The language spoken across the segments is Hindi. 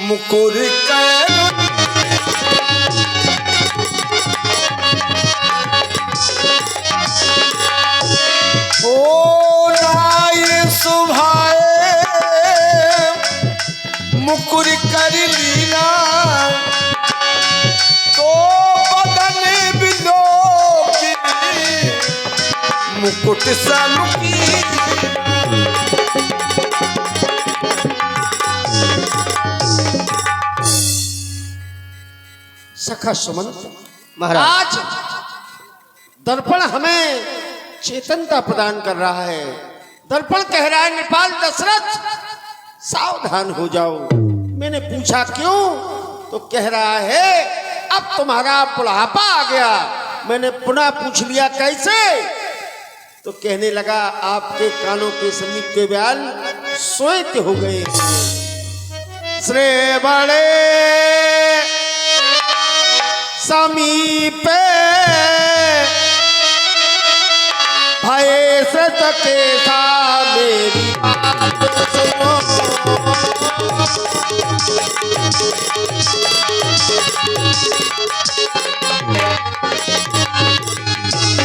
मुकुर कर ओ राय सुभाए मुकुर कर लीला तो बदन बिलो मुकुट समुखी सखा सुमंत महाराज, दर्पण हमें चेतनता प्रदान कर रहा है। दर्पण कह रहा है नृपाल दशरथ सावधान हो जाओ। मैंने पूछा क्यों, तो कह रहा है अब तुम्हारा बुढ़ापा आ गया। मैंने पुनः पूछ लिया कैसे, तो कहने लगा आपके कानों के समीप के ब्याल श्वेत हो गए। श्रे बड़े समीपे भय से तके सा मेरी बात सुनो।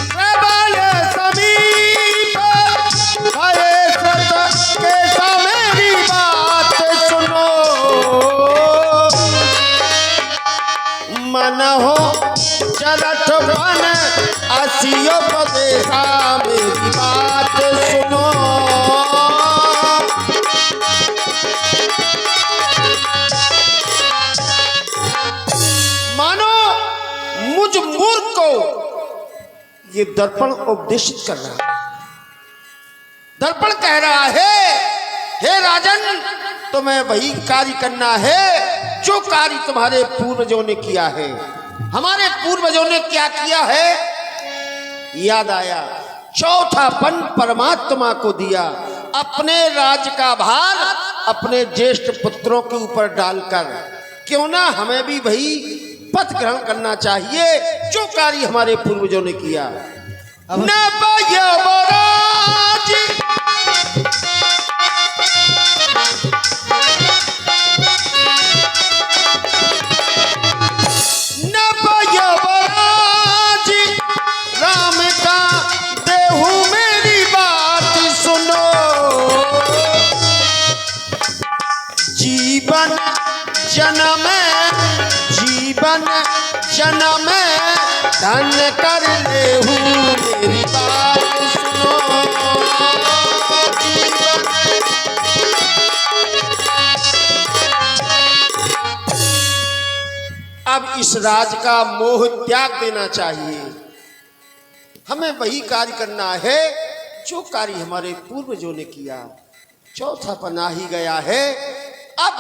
प्रबल समीप भय से तके सा मेरी बात सुनो। मन हो चलत बन असियो प्रदेशा मेरी बात सुनो। मानो मुझ मूर्ख को ये दर्पण उपदेशित कर रहा है। दर्पण कह रहा है हे राजन, तुम्हें वही कार्य करना है जो कार्य तुम्हारे पूर्वजों ने किया है। हमारे पूर्वजों ने क्या किया है, याद आया। चौथापन परमात्मा को दिया, अपने राज का भार अपने ज्येष्ठ पुत्रों के ऊपर डालकर क्यों ना हमें भी वही पथ ग्रहण करना चाहिए जो कार्य हमारे पूर्वजों ने किया। जीवन जन्म धन कर ले मेरी बात सुनो। अब इस राज का मोह त्याग देना चाहिए। हमें वही कार्य करना है जो कार्य हमारे पूर्वजों ने किया। चौथा पना ही गया है। अब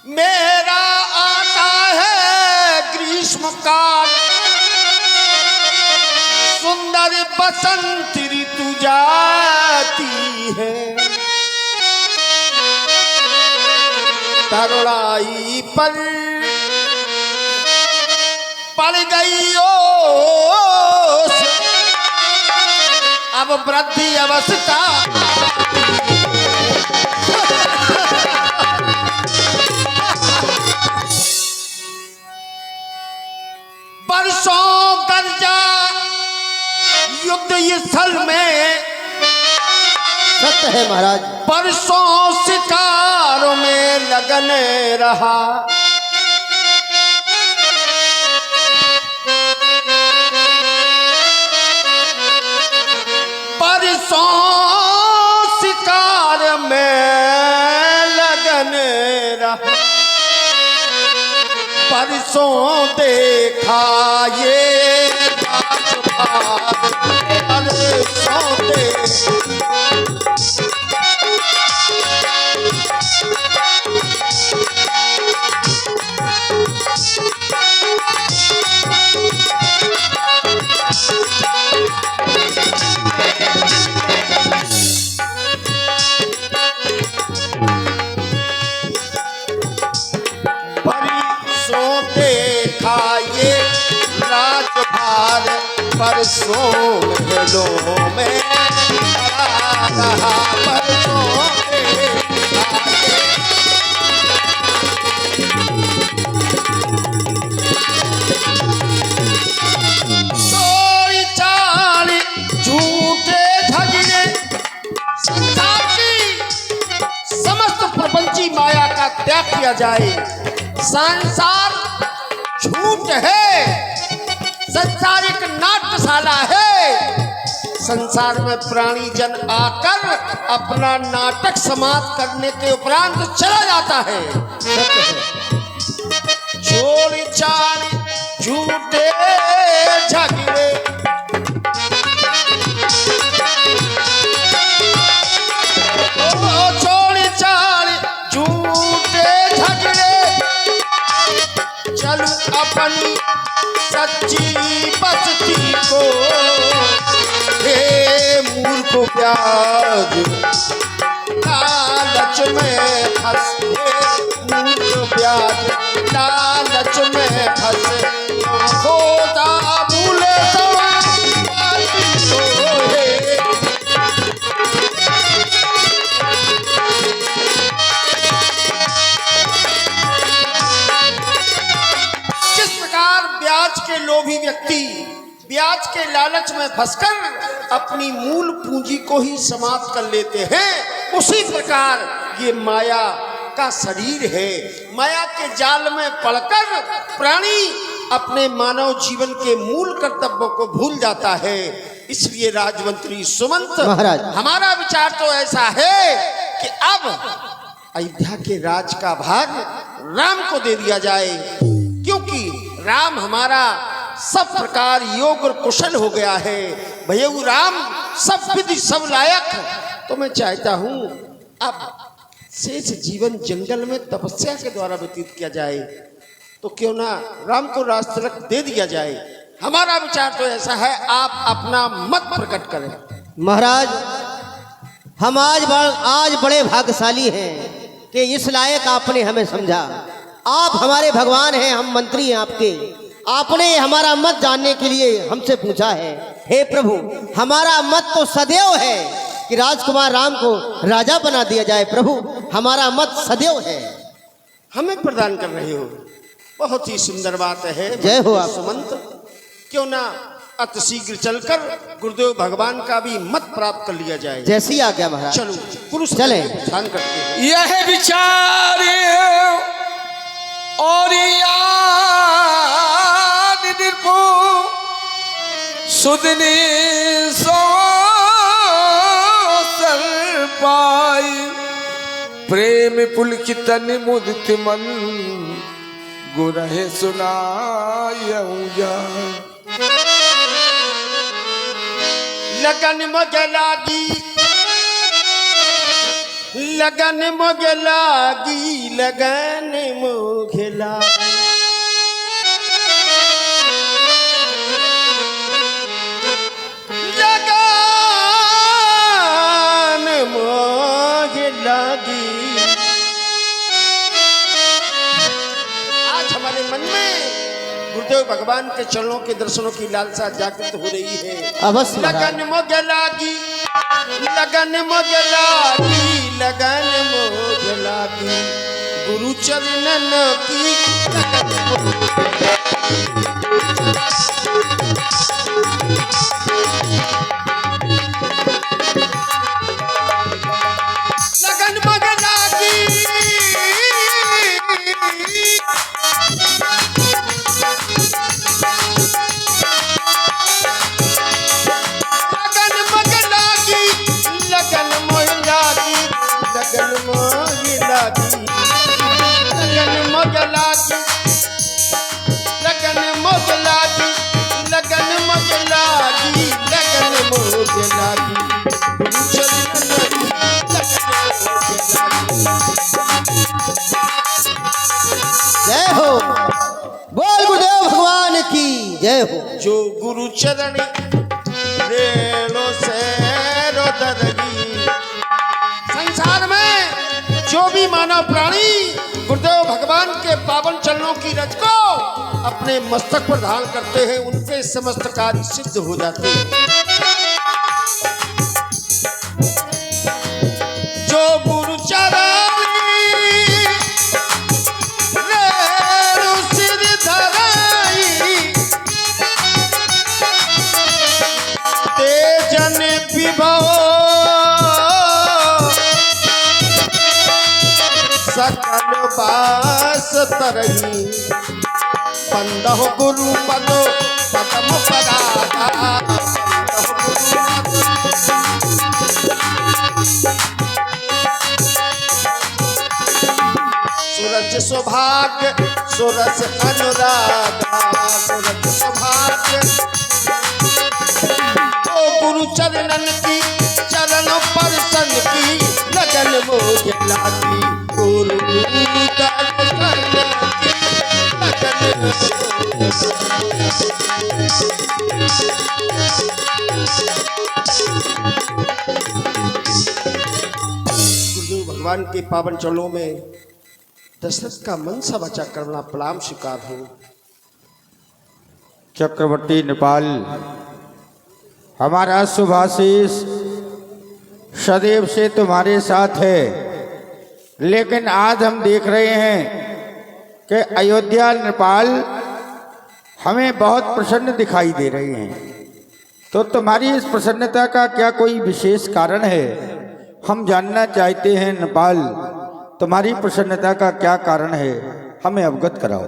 मेरा आता है ग्रीष्म काल, सुंदर बसंत ऋतु जाती है। तरुणाई पर पड़ गई ओस, अब वृद्धि अवस्था। परसों गर्जा युद्ध स्थल में, सत्य है महाराज। परसों शिकारों में लगन रहा। परसों शिकार में लगन रहा। परसों देखा ये राजभार, परसों देखा ये राजभार, परसों महलों में रहा बरसों के आगे। चोरी चाली झूठे झगड़े संसार की समस्त प्रपंची माया का त्याग किया जाए। संसार झूठ है, संसार एक नाट्यशाला है। संसार में प्राणी जन आकर अपना नाटक समाप्त करने के उपरांत चला जाता है। चोरी चाली झूठे झगड़े चोरी चाली झूठे झगड़े चलू अपनी सच्ची बस्ती को। हे मूर्ख प्याज लालच में फंसे, मूर्ख प्याज लालच में फंसे, खोदा भूले तो बाती तो है। किस प्रकार ब्याज के लोभी व्यक्ति ब्याज के लालच में फंसकर अपनी मूल पूंजी को ही समाप्त कर लेते हैं, उसी प्रकार ये माया का शरीर है। माया के जाल में पड़कर प्राणी अपने मानव जीवन के मूल कर्तव्यों को भूल जाता है। इसलिए राजमंत्री सुमंत महाराज, हमारा विचार तो ऐसा है कि अब अयोध्या के राज का भाग राम को दे दिया जाए, क्योंकि राम हमारा सब प्रकार योग और कुशल हो गया है। भैया राम सब विधि सब लायक, तो मैं चाहता हूं अब शेष जीवन जंगल में तपस्या के द्वारा व्यतीत किया जाए। तो क्यों ना राम को राज तिलक दे दिया जाए। हमारा विचार तो ऐसा है, आप अपना मत प्रकट करें। महाराज, हम आज बड़े भाग्यशाली हैं कि इस लायक आपने हमें समझा। आप हमारे भगवान हैं, हम मंत्री हैं आपके। आपने हमारा मत जानने के लिए हमसे पूछा है। हे प्रभु, हमारा मत तो सदैव है कि राजकुमार राम को राजा बना दिया जाए। प्रभु, हमारा मत सदैव है। हमें प्रदान कर रहे हो, बहुत ही सुंदर बात है। जय हो आप। सुमंत, क्यों ना अतिशीघ्र चलकर गुरुदेव भगवान का भी मत प्राप्त कर लिया जाए। जैसी आज्ञा महाराज। चलो पुरुष चले। ध्यान करते हैं। यह विचार और याद निर्भो सुदनी सोसल पाई प्रेम पुलकित मुदित मन गुरहे सुनायऊं जा। लगन मोगे लागी, लगन मोगे लागी, लगन मोगे लागी। लगन मोगे लागी। आज हमारे मन में गुरुदेव भगवान के चरणों के दर्शनों की लालसा जागृत हो रही है। अवश्य महाराज। लगन मोगे लागी, लगन मोगे लागी, लगन मोगे लागी, गुरु चरणन की लगन मोगे लागी। जय हो, बोल गुरुदेव भगवान की जय हो। जो गुरु चरण रेलो से रोदरगी। संसार में जो भी मानव प्राणी गुरुदेव भगवान के पावन चरणों की रज को अपने मस्तक पर धारण करते हैं, उनके समस्त कार्य सिद्ध हो जाते हैं। सकल बास तरही बंदह गुरु पद पदम परागा बंदह गुरु सूरज सौभाग्य सूरज अनुरागा सूरज सौभाग्य ओ गुरु चरणन की चरण परसन की लगन मोह लागी गुरु दर्शन की गुरुदेव भगवान के पावन चरणों में दशरथ का मनसा वाचा करना प्रणाम स्वीकार हो। चक्रवर्ती नृपाल, हमारा शुभाशीष सदैव से तुम्हारे साथ है, लेकिन आज हम देख रहे हैं कि अयोध्या नृपाल हमें बहुत प्रसन्न दिखाई दे रही हैं। तो तुम्हारी इस प्रसन्नता का क्या कोई विशेष कारण है? हम जानना चाहते हैं नृपाल, तुम्हारी प्रसन्नता का क्या कारण है, हमें अवगत कराओ।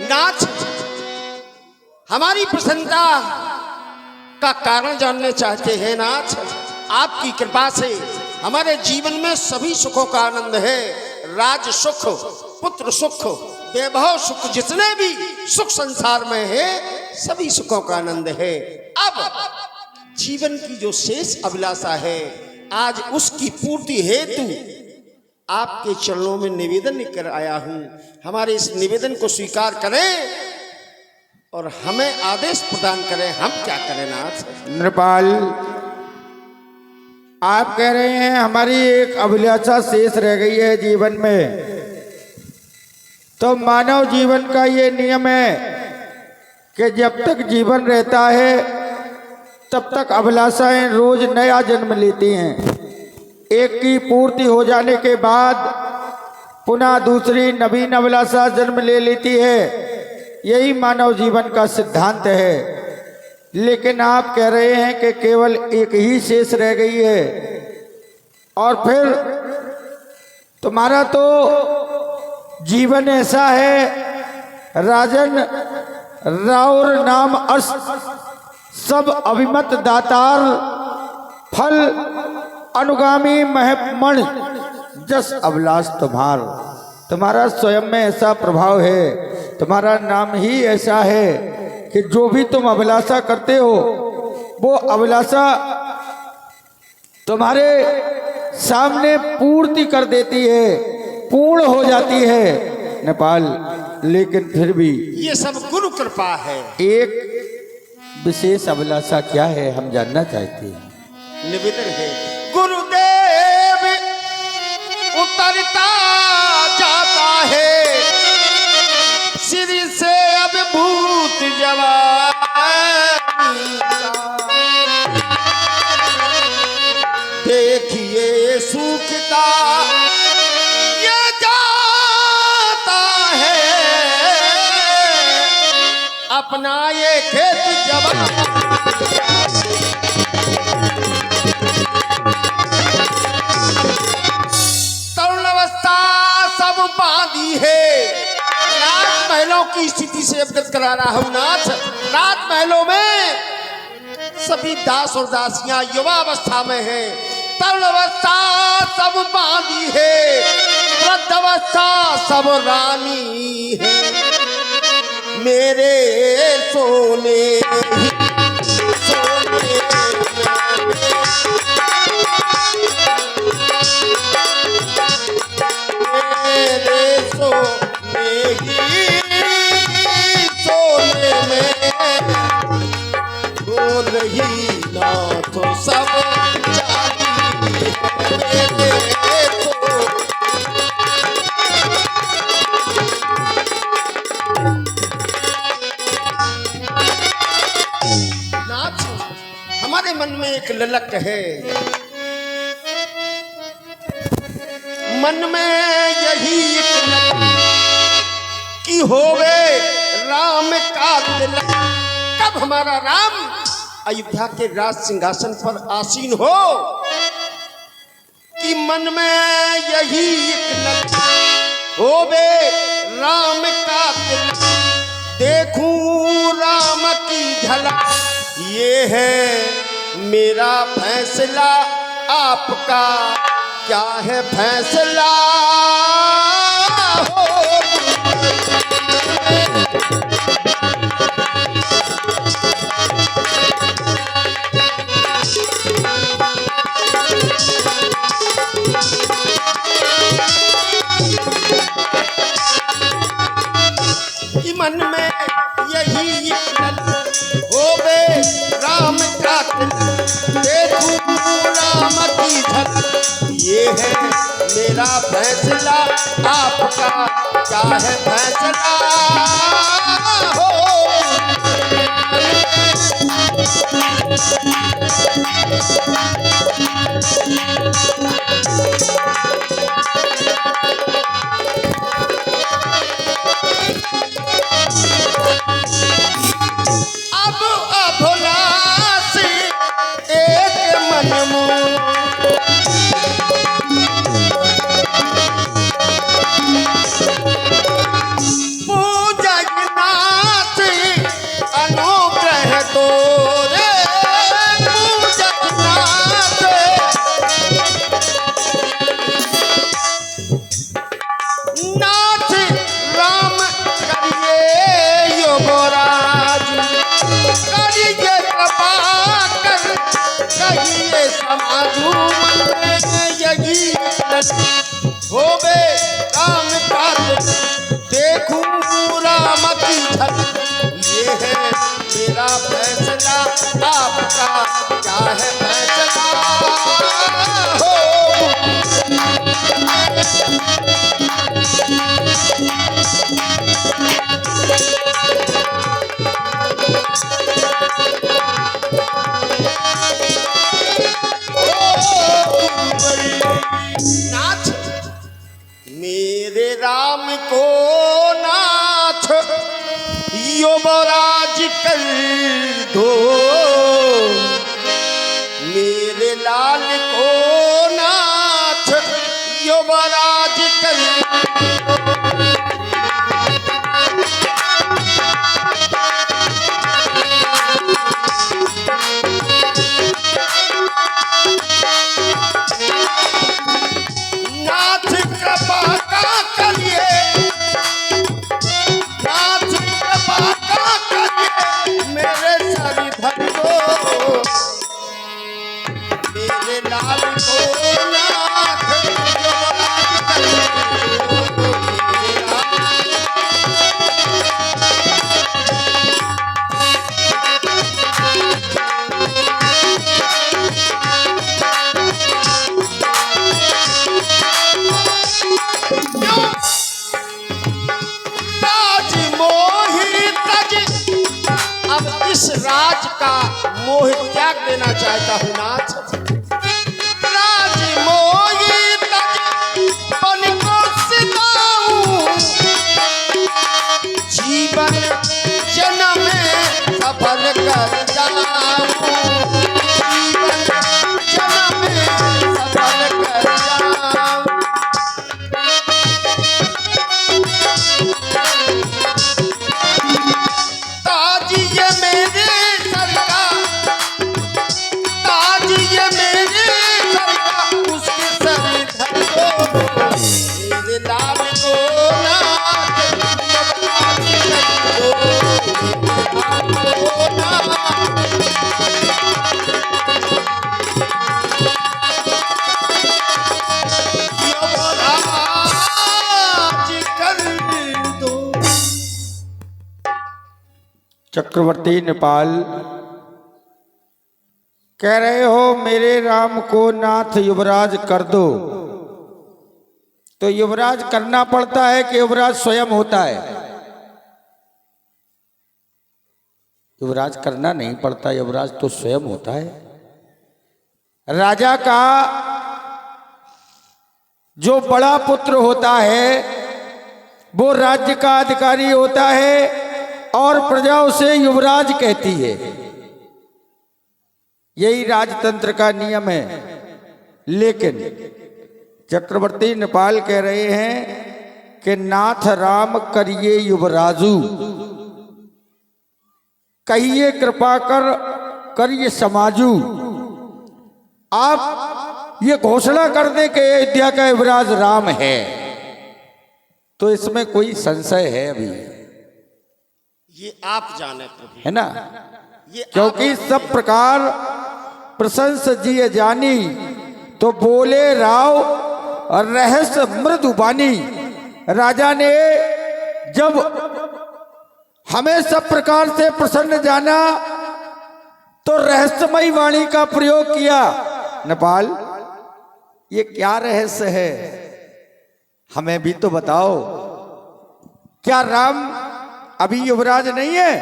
नाथ, हमारी प्रसन्नता का कारण जानना चाहते हैं नाथ। आपकी कृपा से हमारे जीवन में सभी सुखों का आनंद है। राज सुख, पुत्र सुख, वैभव सुख, जितने भी सुख संसार में है सभी सुखों का आनंद है। अब जीवन की जो शेष अभिलाषा है आज उसकी पूर्ति हेतु आपके चरणों में निवेदन लेकर आया हूं। हमारे इस निवेदन को स्वीकार करें और हमें आदेश प्रदान करें, हम क्या करें नाथ। नृपाल, आप कह रहे हैं हमारी एक अभिलाषा शेष रह गई है जीवन में, तो मानव जीवन का ये नियम है कि जब तक जीवन रहता है तब तक अभिलाषाएं रोज नया जन्म लेती हैं। एक की पूर्ति हो जाने के बाद पुनः दूसरी नवीन अभिलाषा जन्म ले लेती है। यही मानव जीवन का सिद्धांत है। लेकिन आप कह रहे हैं कि केवल एक ही शेष रह गई है, और फिर तुम्हारा तो जीवन ऐसा है राजन, राउर नाम अर्श सब अभिमत दातार, फल अनुगामी महमण जस अभिलाष तुम्हार। तुम्हारा स्वयं में ऐसा प्रभाव है, तुम्हारा नाम ही ऐसा है कि जो भी तुम अभिलाषा करते हो वो अभिलाषा तुम्हारे सामने पूर्ति कर देती है, पूर्ण हो जाती है नेपाल। लेकिन फिर भी ये सब गुरु कृपा है। एक विशेष अभिलाषा क्या है, हम जानना चाहते हैं। निवेदन है गुरुदेव उतरता जाता है सिर से अब भूत जवानी का। देखिए सूखता ये जाता है अपना ये खेत जवानी। बांधी है राजमहलों की स्थिति से अवगत करा रहा हूं नाथ। राजमहलों में सभी दास और दासियां युवा अवस्था में हैं, तरुण अवस्था सब बांधी है, वृद्ध अवस्था सब रानी है। मेरे सोने सब नाथ, हमारे मन में एक ललक है, मन में यही एक कि होवे राम का तिलक। जब हमारा राम अयोध्या के राज सिंहासन पर आसीन हो कि मन में यही एक ललचा होवे राम का दिल, देखूं राम की झलक, ये है मेरा फैसला आपका क्या है फैसला हो। मन में यही होवे राम का दिल, देखूं राम की झलक, ये है मेरा फैसला आपका क्या है फैसला हो। अब अभुलाष एक मन में पूजनाथ अनुग्रह दो रे पूजनाथ, नाथ राम करिए युवराज, करिए कृपा कर कहिए समाजू मन में यही होवे राम का दिल, देखूं राम की झलक, ये है मेरा फैसला आपका क्या है फैसला हो। नाथ मेरे राम को नाथ युवराज कर दो, मेरे लाल को नाथ युवराज कर नाथ कृपा का करिए, नाथ कृपा का करिए मेरे सरी धर दो, मेरे लाल को नाथ युवराज कर दो, मेरे लाल राज मोहि तज, अब इस राज का मोह त्याग देना चाहता हूँ नाथ। राज मोहि तज बन को सिताऊं, जीवन जन्म सफल कर जाऊं, जीवन जन्म सफल कर जाऊं। ताज ये मेरे सर का, ताज ये मेरे सर का, उसके सर धर दो, मेरे लाल को नाथ युवराज कर दो, मेरे लाल को नाथ युवराज कर दो। चक्रवर्ती नेपाल कह रहे हो मेरे राम को नाथ युवराज कर दो, तो युवराज करना पड़ता है कि युवराज स्वयं होता है? युवराज करना नहीं पड़ता, युवराज तो स्वयं होता है। राजा का जो बड़ा पुत्र होता है वो राज्य का अधिकारी होता है, और प्रजा उसे युवराज कहती है। यही राजतंत्र का नियम है। लेकिन चक्रवर्ती नेपाल कह रहे हैं कि नाथ राम करिए युवराजू, कहिए कृपा कर करिए समाजू। आप ये घोषणा कर दें कि अयोध्या का युवराज राम है, तो इसमें कोई संशय है अभी? ये आप जाने प्रभु, है ना? ये क्योंकि सब प्रकार प्रशंस जी जानी, तो बोले राव और रहस्य मृदु बानी। राजा ने जब हमें सब प्रकार से प्रसन्न जाना तो रहस्यमयी वाणी का प्रयोग किया। नेपाल, ये क्या रहस्य है, हमें भी तो बताओ। क्या राम अभी युवराज नहीं है?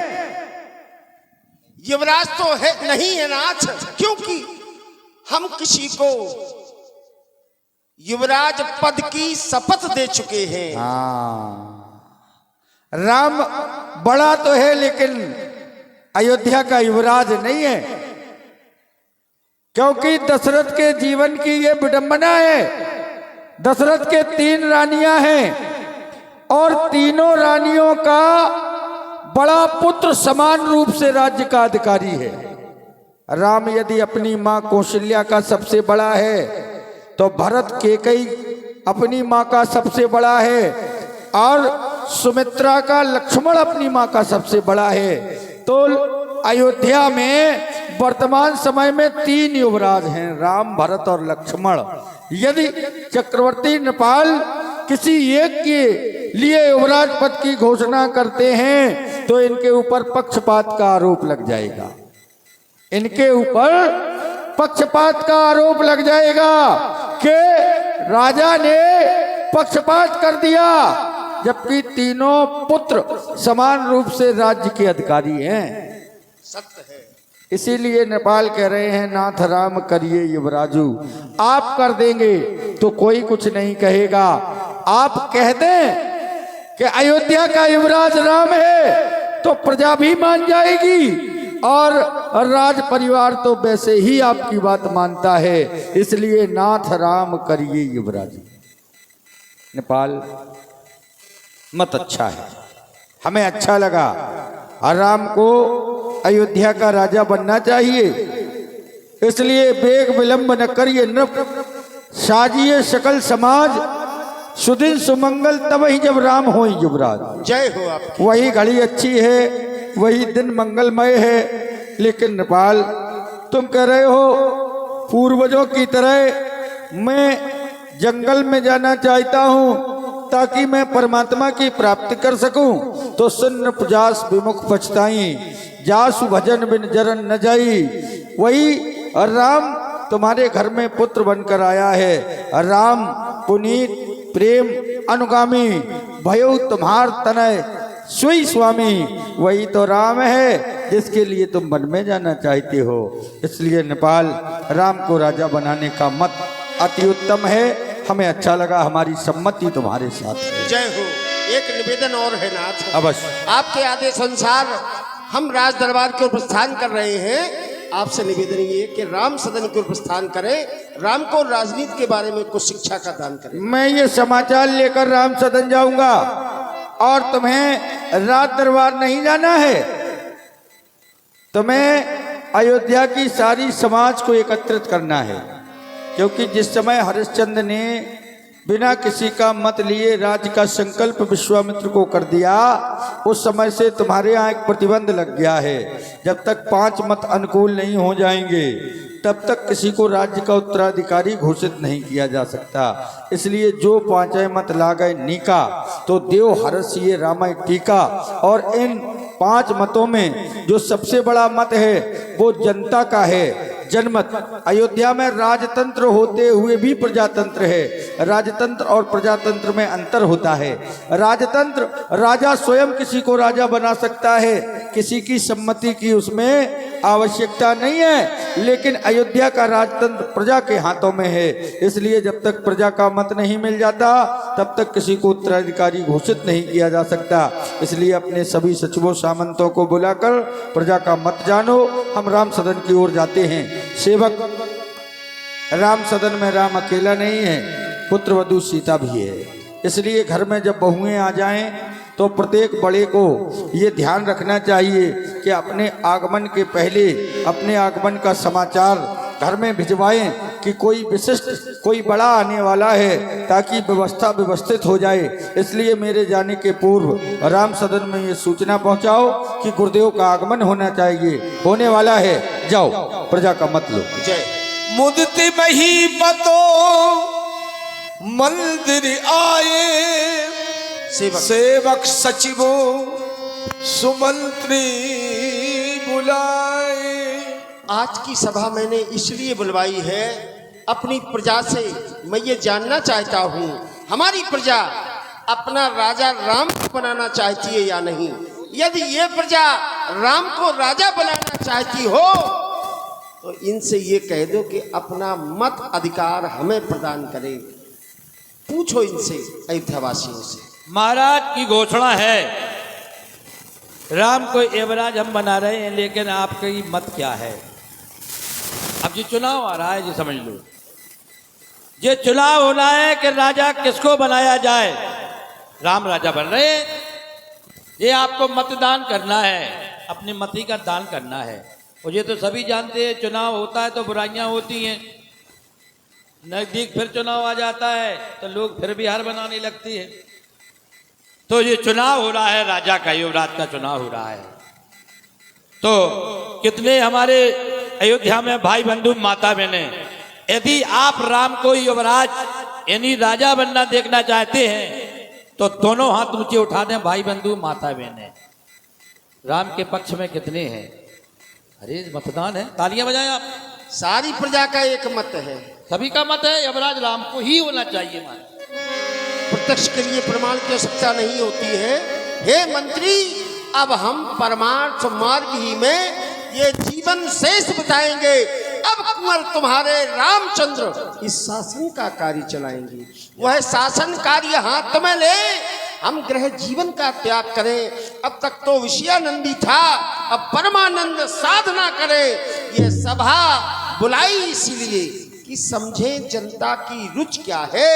युवराज तो है नहीं है नाथ, क्योंकि हम किसी को युवराज पद की शपथ दे चुके हैं। राम बड़ा तो है लेकिन अयोध्या का युवराज नहीं है, क्योंकि दशरथ के जीवन की ये विडंबना है। दशरथ के 3 रानियां हैं और तीनों रानियों का बड़ा पुत्र समान रूप से राज्य का अधिकारी है। राम यदि अपनी मां कौशल्या का सबसे बड़ा है, तो भरत केकई अपनी मां का सबसे बड़ा है और सुमित्रा का लक्ष्मण अपनी मां का सबसे बड़ा है। तो अयोध्या में वर्तमान समय में 3 युवराज हैं, राम, भरत और लक्ष्मण। यदि चक्रवर्ती नेपाल किसी एक के लिए युवराज पद की घोषणा करते हैं तो इनके ऊपर पक्षपात का आरोप लग जाएगा। इनके ऊपर पक्षपात का आरोप लग जाएगा कि राजा ने पक्षपात कर दिया, जबकि तीनों पुत्र समान रूप से राज्य के अधिकारी हैं। सत्य है। इसीलिए नेपाल कह रहे हैं नाथ राम करिए युवराजू। आप कर देंगे तो कोई कुछ नहीं कहेगा, आप कह दें कि अयोध्या का युवराज राम है तो प्रजा भी मान जाएगी और राज परिवार तो वैसे ही आपकी बात मानता है। इसलिए नाथ राम करिए युवराजू। नेपाल मत अच्छा है, हमें अच्छा लगा। और राम को अयोध्या का राजा बनना चाहिए, इसलिए बेग विलंब न करिए नृप, साजिए सकल समाज, सुदिन सुमंगल तब ही जब राम हो युवराज। जय हो आपकी। वही घड़ी अच्छी है, वही दिन मंगलमय है। लेकिन नेपाल, तुम कह रहे हो पूर्वजों की तरह मैं जंगल में जाना चाहता हूँ ताकि मैं परमात्मा की प्राप्ति कर सकूं, तो सुन्न पुजास विमुख पछताई, जासु भजन बिन जरन न जाई। वही राम तुम्हारे घर में पुत्र बनकर आया है। राम पुनीत प्रेम अनुगामी, भयो तुम्हार तनय सुई स्वामी। वही तो राम है जिसके लिए तुम वन में जाना चाहते हो। इसलिए नेपाल, राम को राजा बनाने का मत अति उत्तम है, हमें अच्छा लगा, हमारी सम्मति तुम्हारे साथ है। जय हो। एक निवेदन और है नाथ। अवश्य। आपके आदेश अनुसार हम राज दरबार की ओर प्रस्थान कर रहे हैं। आपसे निवेदन ये कि राम सदन की ओर प्रस्थान करें, राम को राजनीति के बारे में कुछ शिक्षा का दान करें। मैं ये समाचार लेकर राम सदन जाऊंगा और तुम्हें राज दरबार नहीं जाना है। तुम्हें अयोध्या की सारी समाज को एकत्रित करना है, क्योंकि जिस समय हरिश्चंद्र ने बिना किसी का मत लिए राज्य का संकल्प विश्वामित्र को कर दिया, उस समय से तुम्हारे यहाँ एक प्रतिबंध लग गया है। जब तक 5 मत अनुकूल नहीं हो जाएंगे तब तक किसी को राज्य का उत्तराधिकारी घोषित नहीं किया जा सकता। इसलिए जो 5 मत ला गए नीका, तो देव हरसिए रामाय टीका। और इन 5 मतों में जो सबसे बड़ा मत है वो जनता का है, जनमत। अयोध्या में राजतंत्र होते हुए भी प्रजातंत्र है। राजतंत्र और प्रजातंत्र में अंतर होता है। राजतंत्र राजा स्वयं किसी को राजा बना सकता है, किसी की सम्मति की उसमें आवश्यकता नहीं है, लेकिन अयोध्या का राजतंत्र प्रजा के हाथों में है। इसलिए जब तक प्रजा का मत नहीं मिल जाता तब तक किसी को उत्तराधिकारी घोषित नहीं किया जा सकता। इसलिए अपने सभी सचिवों सामंतों को बुलाकर प्रजा का मत जानो। हम राम सदन की ओर जाते हैं। सेवक, राम सदन में राम अकेला नहीं है, पुत्र वधू सीता भी है। इसलिए घर में जब बहुएं आ जाएं तो प्रत्येक बड़े को ये ध्यान रखना चाहिए कि अपने आगमन के पहले अपने आगमन का समाचार घर में भिजवाएं कि कोई विशिष्ट, कोई बड़ा आने वाला है, ताकि व्यवस्था व्यवस्थित हो जाए। इसलिए मेरे जाने के पूर्व राम सदन में ये सूचना पहुंचाओ कि गुरुदेव का आगमन होना चाहिए, होने वाला है। जाओ, प्रजा का मत लो। जय। मुदति मही पतो मंदिर आए, सेवक सचिवों सुमंत्री बुलाए। आज की सभा मैंने इसलिए बुलवाई है, अपनी प्रजा से मैं ये जानना चाहता हूँ, हमारी प्रजा अपना राजा राम को बनाना चाहती है या नहीं। यदि ये प्रजा राम को राजा बनाना चाहती हो तो इनसे ये कह दो कि अपना मत अधिकार हमें प्रदान करें। पूछो इनसे, अयोध्यावासियों से। महाराज की घोषणा है, राम को युवराज हम बना रहे हैं, लेकिन आपकी मत क्या है? अब ये चुनाव आ रहा है, ये समझ लो। ये चुनाव होना है कि राजा किसको बनाया जाए। राम राजा बन रहे हैं, ये आपको मतदान करना है, अपनी मति का दान करना है। और ये तो सभी जानते हैं, चुनाव होता है तो बुराइयां होती हैं, नजदीक फिर चुनाव आ जाता है तो लोग फिर भी हार बनाने लगती है। तो ये चुनाव हो रहा है, राजा का, युवराज का चुनाव हो रहा है। तो कितने हमारे अयोध्या में भाई बंधु माता बहने, यदि आप राम को युवराज यानी राजा बनना देखना चाहते हैं तो दोनों हाथ ऊंचे उठा दें भाई बंधु माता बहने। राम के पक्ष में कितने हैं? अरे मतदान है, तालियां बजाएं आप। सारी प्रजा का एक मत है, सभी का मत है युवराज राम को ही होना चाहिए। मान प्रत्यक्ष के लिए प्रमाण की आवश्यकता नहीं होती है। हे मंत्री, अब हम परमार्थ मार्ग ही में ये जीवन शेष बताएंगे। अब कुंवर तुम्हारे रामचंद्र इस शासन का कार्य चलाएंगे। वह शासन कार्य हाथ में ले, हम गृह जीवन का त्याग करें। अब तक तो विषयानंदी था, अब परमानंद साधना करें। ये सभा बुलाई इसीलिए कि समझे जनता की रुचि क्या है।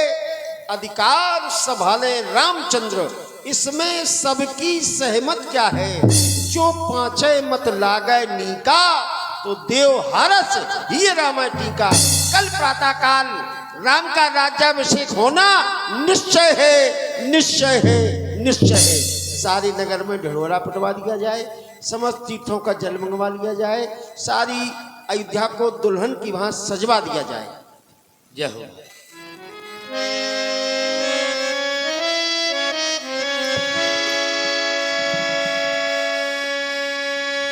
अधिकार संभाले रामचंद्र, इसमें सबकी सहमत क्या है। जो पांचे मत लागे नीका, तो देव हरस ही राम टीका। कल प्रातः काल राम का राज्याभिषेक होना निश्चय है, निश्चय है, निश्चय है। सारे नगर में ढिढोरा पिटवा दिया जाए, समस्त तीर्थों का जल मंगवा लिया जाए, सारी अयोध्या को दुल्हन की भांति सजवा दिया जाए। जय हो।